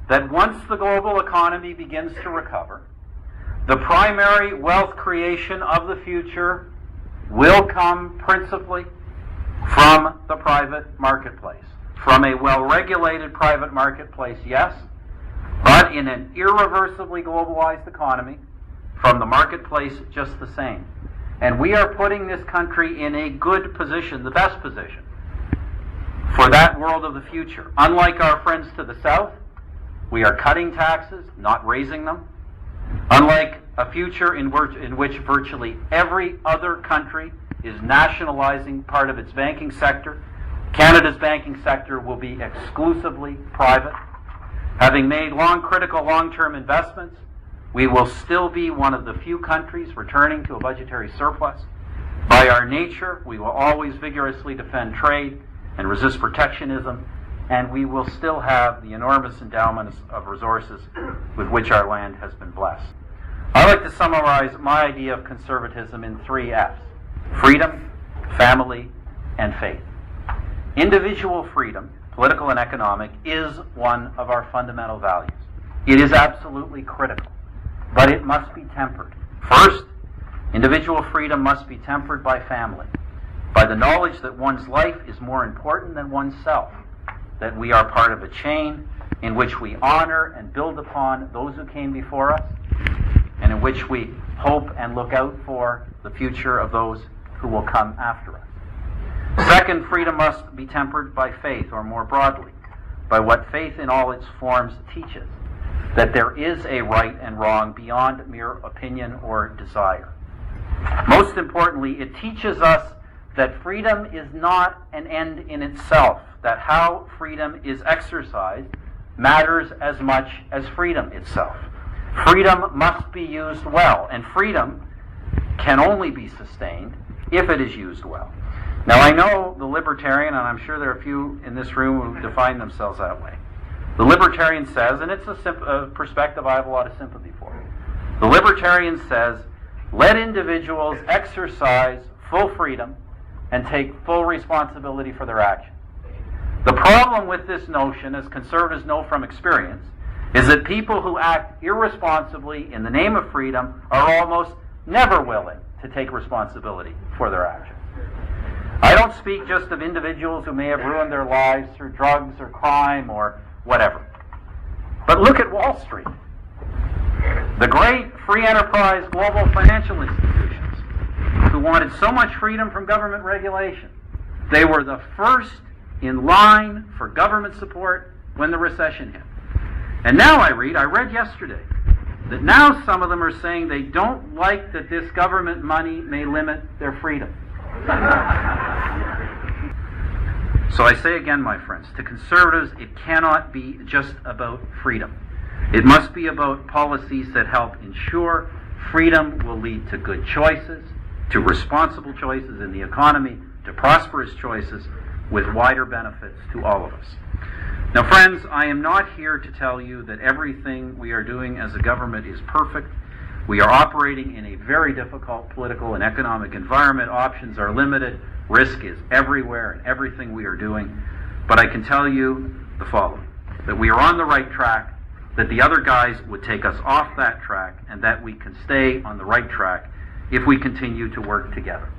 that once the global economy begins to recover, the primary wealth creation of the future will come principally from the private marketplace. From a well-regulated private marketplace, yes, but in an irreversibly globalized economy, from the marketplace just the same. And we are putting this country in a good position, the best position, for that world of the future. Unlike our friends to the south, we are cutting taxes, not raising them. Unlike a future in which virtually every other country is nationalizing part of its banking sector, Canada's banking sector will be exclusively private. Having made critical long-term investments, we will still be one of the few countries returning to a budgetary surplus. By our nature, we will always vigorously defend trade and resist protectionism, and we will still have the enormous endowments of resources with which our land has been blessed. I like to summarize my idea of conservatism in 3 F's: freedom, family, and faith. Individual freedom, political and economic, is one of our fundamental values. It is absolutely critical, but it must be tempered. First, individual freedom must be tempered by family, by the knowledge that one's life is more important than oneself, that we are part of a chain in which we honor and build upon those who came before us, and in which we hope and look out for the future of those who will come after us. Second, freedom must be tempered by faith, or more broadly, by what faith in all its forms teaches, that there is a right and wrong beyond mere opinion or desire. Most importantly, it teaches us that freedom is not an end in itself, that how freedom is exercised matters as much as freedom itself. Freedom must be used well, and freedom can only be sustained if it is used well. Now, I know the libertarian, and I'm sure there are a few in this room who define themselves that way. The libertarian says, and it's a perspective I have a lot of sympathy for, the libertarian says, let individuals exercise full freedom and take full responsibility for their actions. The problem with this notion, as conservatives know from experience, is that people who act irresponsibly in the name of freedom are almost never willing to take responsibility for their actions. I don't speak just of individuals who may have ruined their lives through drugs or crime or whatever. But look at Wall Street. The great free enterprise global financial institutions who wanted so much freedom from government regulation. They were the first in line for government support when the recession hit. And now I read yesterday, that now some of them are saying they don't like that this government money may limit their freedom. So I say again, my friends, to conservatives, it cannot be just about freedom. It must be about policies that help ensure freedom will lead to good choices, to responsible choices in the economy, to prosperous choices with wider benefits to all of us. Now, friends, I am not here to tell you that everything we are doing as a government is perfect. We are operating in a very difficult political and economic environment. Options are limited. Risk is everywhere in everything we are doing. But I can tell you the following, that we are on the right track, that the other guys would take us off that track, and that we can stay on the right track if we continue to work together.